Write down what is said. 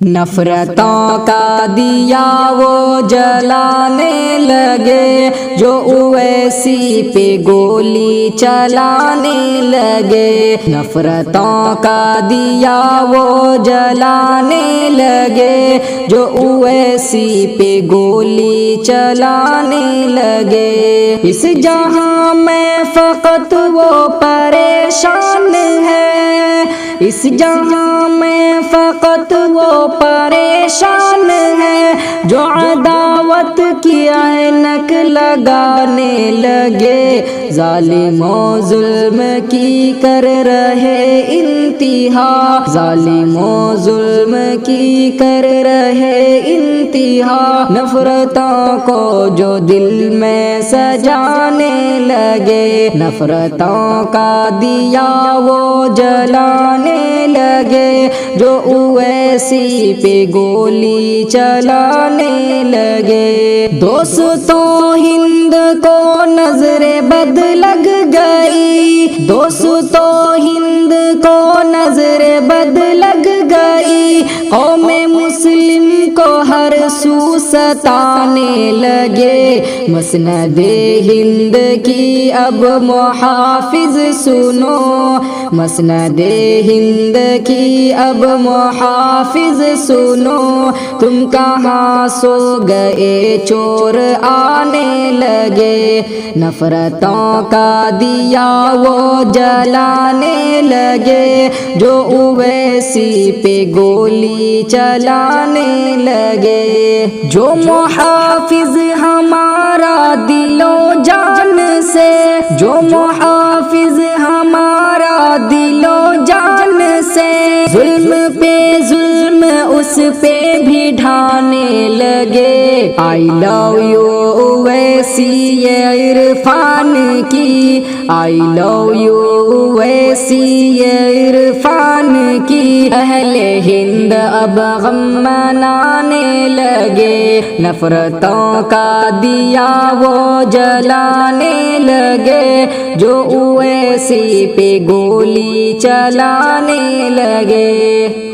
نفرتوں کا دیا وہ جلانے لگے، جو اویسی پہ گولی چلانے لگے۔ نفرتوں کا دیا وہ جلانے لگے، جو اویسی پہ گولی چلانے لگے۔ اس جہاں میں فقط وہ پریشان ہے، اس جہاں میں فقط وہ پریشان ہے، جو عداوت کی عینک لگانے لگے، ظالم و ظلم کی کر رہے انتہا، ظالم و ظلم کی کر رہے انتہا۔ نفرتوں کو جو دل میں سجانے لگے، نفرتوں کا دیا وہ جلانے لگے، جو اویسی پہ گولی چلانے لگے۔ دوستوں ہند کو نظر بد لگ گئی، دوستوں ہند کو نظر بد لگ گئی، قوم مسلم کو ہر سو ستانے لگے۔ مسند ہند کی اب محافظ سنو، مسند ہند کی اب محافظ سنو، تم کہاں سو گئے چور آنے لگے۔ نفرتوں کا دیا وہ جلانے لگے، جو اویسی پہ گولی چلانے لگے۔ جو محافظ ہمارا دل و جان سے، جو محافظ ہمارا دل و جان سے، ظلم پہ ظلم اس پہ بھی ڈھانے لگے۔ آئی لو یو اویسی یہ عرفان کی، آئی لو یو اویسی یہ عرفان کی، اہل ہند اب غم منانے لگے۔ نفرتوں کا دیا وہ جلانے لگے، جو اویسی پہ گولی چلانے لگے۔